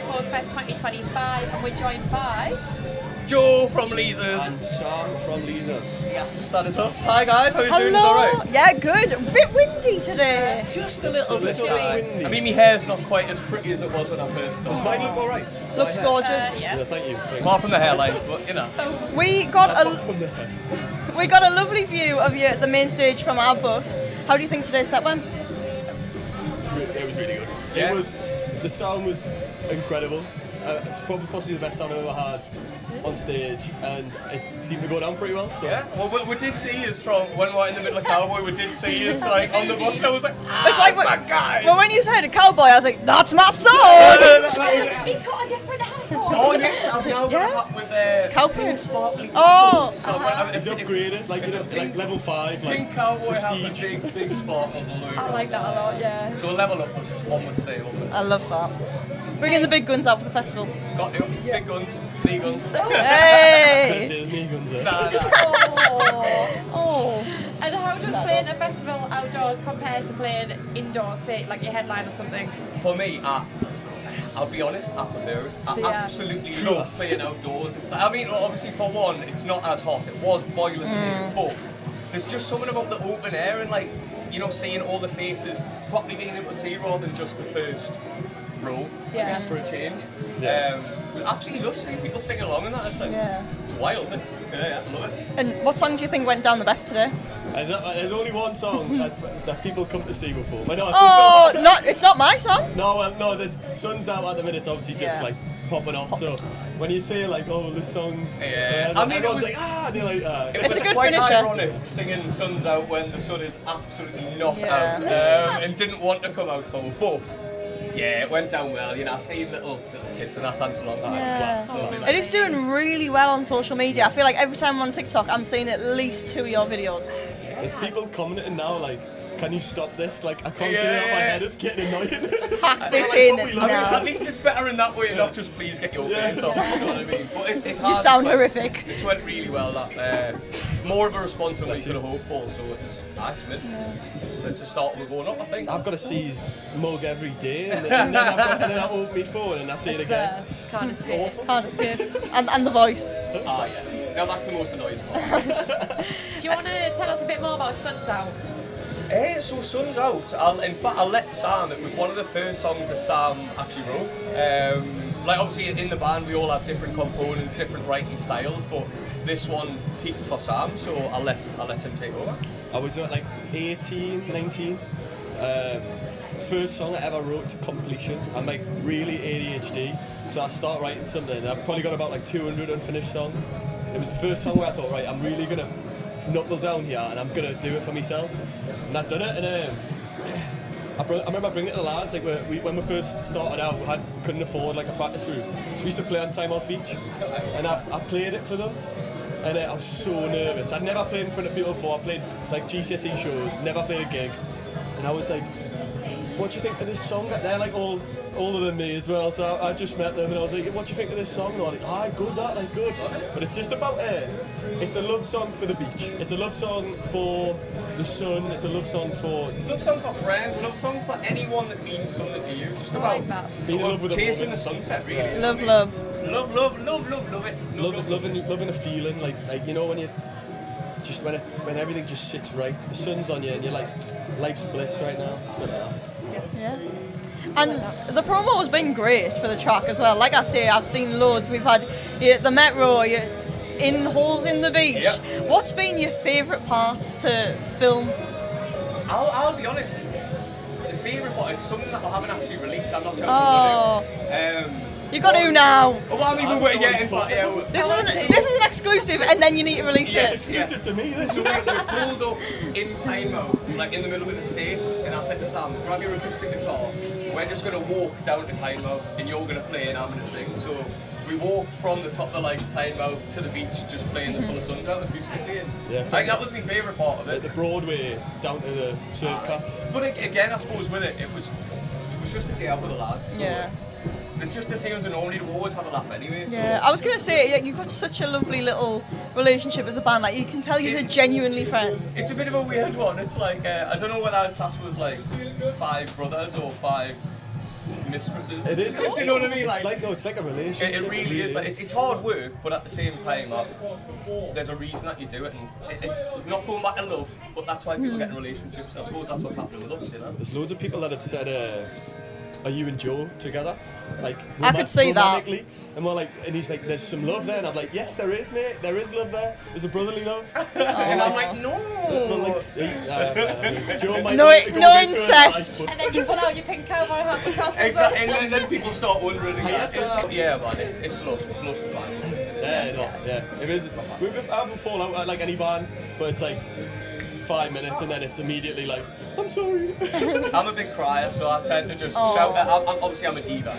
Coastfest 2025, and we're joined by Joe from Leazes. And Sam from Leazes. Yes, that is us. Hi guys, how are you doing? Is that right? Yeah, good. A bit windy today. Just a little bit. windy. I mean, my hair's not quite as pretty as it was when I first started. Does mine look alright? Looks gorgeous. yeah. Yeah, thank you. Apart from the hairline, but you know. We got From there. a lovely view of you at the main stage from our bus. How do you think today's set went? It was really good. Yeah. The sound was incredible. It's probably possibly the best sound I've ever had on stage, and it seemed to go down pretty well. So. Yeah. Well, we did see you from when we were in the middle of Cowboy. We did see you like on the bus. I was like, It's like that's my guy. Well, when you said a cowboy, I was like, that's my sword. He's got a different hat on. Oh yes, I've now got Yes. a hat with Cowboy. pink sparkly. Oh. So, It's upgraded, like it's a like pink- level 5, like Pink Cowboy hat with prestige. big sparkles all over. I like that a lot, yeah. So a level up, as one would say. I love that. Bringing the big guns out for the festival. Got you. Big guns, knee guns. Hey! There's knee guns there. Nah. Oh. And how does playing a festival outdoors compare to playing indoors, say like your headline or something? For me, I'll be honest, I prefer it. I Yeah. absolutely love playing outdoors. It's, I mean, obviously for one, it's not as hot. It was boiling here, but there's just something about the open air and like, you know, seeing all the faces, properly being able to see rather than just the first row, I Yeah. guess, for a change. Yeah. We absolutely love seeing people sing along in that. It's like, Yeah. it's wild, isn't it? Yeah, I love it. And what song do you think went down the best today? There's only one song that people come to see before. But no, Oh, it's not my song. No, there's Sun's Out at the minute. It's obviously just Yeah. like popping off. So when you say like, oh, the songs, Yeah. I mean, it everyone's was- like, and you're like, It It's was a good quite finisher. ironic singing "Sun's Out" when the sun is absolutely not Yeah. out, and didn't want to come out for. But yeah, it went down well. You know, I seen little kids and that dancing along. It's Yeah. class. Lovely, It like. is doing really well on social media. I feel like every time I'm on TikTok, I'm seeing at least 2 of your videos. there's people commenting now like, can you stop this? Like, I can't get Yeah, it out of my yeah. head. It's getting annoying. Hack this like, in what we I love mean, now. at least it's better in that way, not just please get your Yeah. face off. You know what I mean? But it's You hard. sound It's went- horrific. It went really well. That more of a response than we Bless could you. have hoped for. So it's mid. It's a start. We're going up, I think. I've got to see his mug every day, and then I open my phone and I see it again. Can't escape. Can't escape. And the voice. Ah, yes. Now that's the most annoying part. Do you want to tell us a bit more about Sun's Out? So Sun's Out. I'll let Sam. It was one of the first songs that Sam actually wrote. Like obviously in the band we all have different components, different writing styles, but this one peaked for Sam. So I'll let him take over. I was like 18, 19. First song I ever wrote to completion. I'm like really ADHD, so I start writing something. And I've probably got about like 200 unfinished songs. It was the first song where I thought, right, I'm really gonna knuckle down here and I'm gonna do it for myself. And I've done it. And I remember bringing it to the lads. Like when we first started out, we couldn't afford like a practice room, so we used to play on Time Off Beach, and I played it for them. And I was so nervous. I'd never played in front of people before. I played like GCSE shows, never played a gig. And I was like, what do you think of this song? They're like all older than me as well, so I just met them and I was like, what do you think of this song? And they were like, good, that, like good. But it's just about it's a love song for the beach. It's a love song for the sun. It's a love song for Love song for friends, a love song for anyone that means something to you. Just about like that. being in love with a chasing the woman. sunset, really. Yeah. Love. Love it. Loving the feeling, like you know when you just when everything just sits right, the sun's on you and you're like, life's bliss right now. It's like that. Yeah. And the promo has been great for the track as well. Like I say, I've seen loads. We've had the Metro, in Holes in the Beach. Yep. What's been your favourite part to film? I'll be honest. The favourite part, it's something that I haven't actually released. I'm not telling Oh. you. You got to now. Well, I mean, we're getting part. Yeah, This is an exclusive, and then you need to release Yeah, it. It's exclusive to me. This So we pulled up in time out, like in the middle of the stage, and I said to Sam, grab your acoustic guitar, we're just going to walk down to time out, and you're going to play and I'm going to sing. So we walked from the top of the like time out to the beach, just playing the Full of Suns out acoustically. And Yeah, I think that was my favourite part of the it. Broadway down to the surf cap. But again, I suppose with it, it was just a day out with the lads. So Yeah. it's just the same as we normally do, always have a laugh anyway. So. Yeah, I was going to say, you've got such a lovely little relationship as a band. Like, you can tell you're genuinely friends. It's a bit of a weird one. It's like, I don't know whether our class was like 5 brothers or 5 mistresses. It is. Do you know what I mean? It's like a relationship. It really is. Like, it's hard work, but at the same time, there's a reason that you do it, and it's not going back to love, but that's why people get in relationships. I suppose that's what's happening with us, you know. There's loads of people that have said, are you and Joe together? Like, I could see that. romantically? And we're like, and he's like, there's some love there, and I'm like, yes, there is, mate. There is love there. There's a brotherly love. And I'm like, no. Joe might No, want to go no a bit further, incest. but- And then you pull out your pink cowboy hat with tassels. Exactly, and then people start wondering again. Yes, sir. Yeah, man, it's lush and fun. Yeah. It is. I haven't fallen out like any band, but it's like 5 minutes, and then it's immediately like, I'm sorry. I'm a big crier, so I tend to just shout. Obviously, I'm a diva,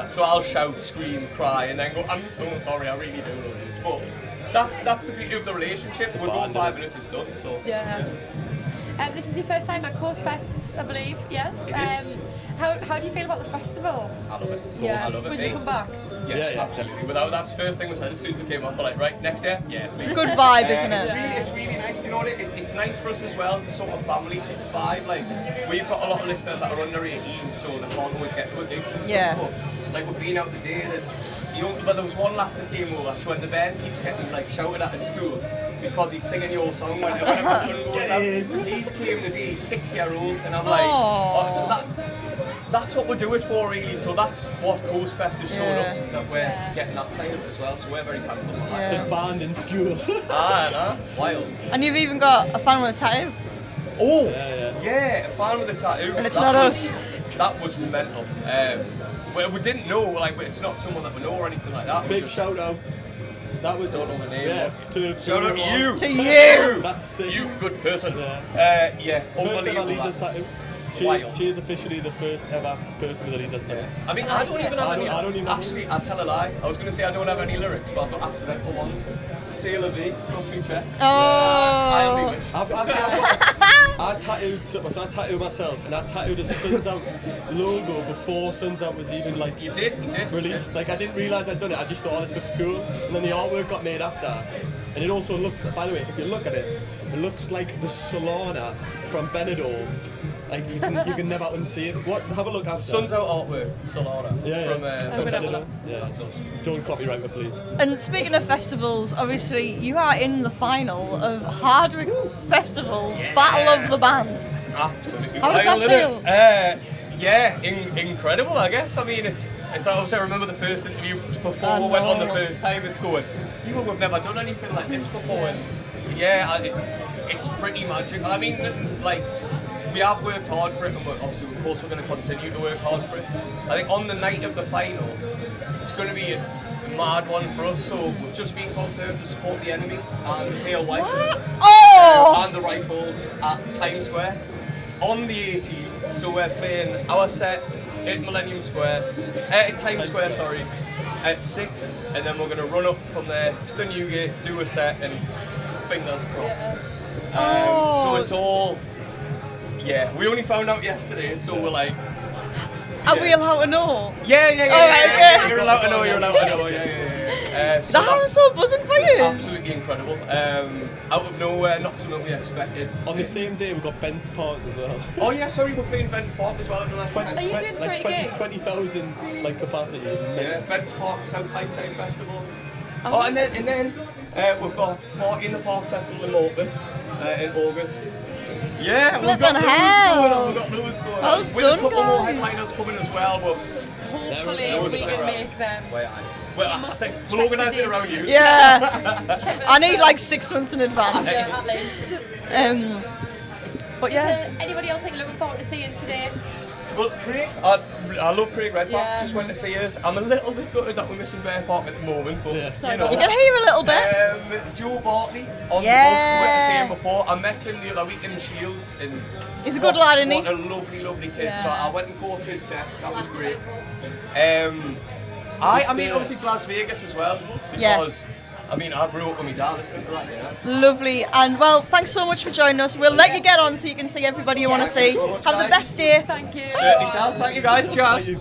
so I'll shout, scream, cry, and then go, I'm so sorry, I really do love this. But that's the beauty of the relationship. We've got 5 minutes, it's done. So Yeah. This is your first time at Coastfest, I believe. Yes. It is. How do you feel about the festival? I love it. Yeah. I love it. Would you come back? Yeah, absolutely. Without that's the first thing we said as soon as it came up. We're like, right, next year, yeah. It's a good vibe, isn't it? It's really nice. You know what? It's nice for us as well. The sort of family vibe. Like we've got a lot of listeners that are under 18, so they can't always get good gigs and stuff. Yeah. But, like we've been out today. But there was one last that came over. So when the band keeps getting like shouted at in school because he's singing your song whenever the sun goes out. He's came today. He's 6-year-old, and I'm like, so that's what we do it for, really. So that's what Coastfest has shown us, that we're getting that side of it as well. So we're very thankful for that. It's a band in school. Wild. And you've even got a fan with a tattoo. Oh, yeah, a fan with a tattoo. And it's not us. That was mental. We didn't know, like, it's not someone that we know or anything like that. Big shout out. That was Don't know the name. Yeah, Shout out to you. To you. That's sick. You good person. Yeah. First ever Unbelievable. Leazes tattoo. She is officially the first ever person with a Leazes tattoo. I mean, I don't even have any. I don't even have Actually, I'll tell a lie. I was going to say I don't have any lyrics, but I've got accidental ones. Sail of V, cross me check. I'll leave it. I tattooed myself, and I tattooed a Suns Out logo before Suns Out was even like You did. released. Like I didn't realise I'd done it. I just thought, oh, this looks cool, and then the artwork got made after. And it also looks. By the way, if you look at it, it looks like the Solana from Benidorm. Like you can never unsee it. Have a look after. Suns Out artwork, Solana. From gonna have a Benidorm. look. Yeah, That's us. don't copyright me, please. And speaking of festivals, obviously you are in the final of Hardwick Festival Battle of the Bands. Absolutely. How does that wild, feel? Yeah, incredible, I guess. I mean, it's obviously I remember the first interview before we went on the first time. It's going, we've never done anything like this before, and it's pretty magic. I mean, like, we have worked hard for it, and obviously, of course, we're going to continue to work hard for it. I think on the night of the final, it's going to be a mad one for us. So we've just been confirmed to support the enemy and the Pale White and the Rifles at Times Square on the 18th. So we're playing our set at Millennium Square, at Times Square, sorry, at 6, and then we're going to run up from there to the Newgate, do a set, and fingers crossed. So it's all. Yeah, we only found out yesterday, so we're like. Are we allowed to know? Yeah. Okay. You're allowed to know. Yeah. The house so buzzing for you. Absolutely incredible. Out of nowhere, not something we expected. On the same day, we've got Bent Park as well. Oh yeah, sorry, we're playing Bent Park as well. Are you doing 30 gigs? 20,000 like capacity. Yeah, Bent Park South Hightide Festival. And then we've got Party in the Park Festival in Morton in August. Yeah, we've got loads going on. Well With done, a couple more guys. headliners coming as well, but Hopefully we can make them. well, I must think check we'll organise the it around dates. you. Yeah. I need like 6 months in advance. Yeah, at least. But Is yeah. there anybody else that you're looking forward to seeing today? Well, Craig, I love Craig Redpath. Yeah. Just went to see us. I'm a little bit gutted that we're missing Bear Park at the moment, but you know. You can hear a little bit. Joe Bartley on Yeah. the bus. Went to see him before. I met him the other week in Shields. And He's a good lad, isn't he? What a lovely kid. Yeah. So I went and caught his set. That was great. I mean, obviously Las Vegas as well, because I mean, I grew up with my dad listening to that, you know. Lovely. And well, thanks so much for joining us. We'll let you get on so you can see everybody you want to see. so much, Have the guys. best day. Thank you. Certainly shall. Thank you guys. Cheers. Thank you.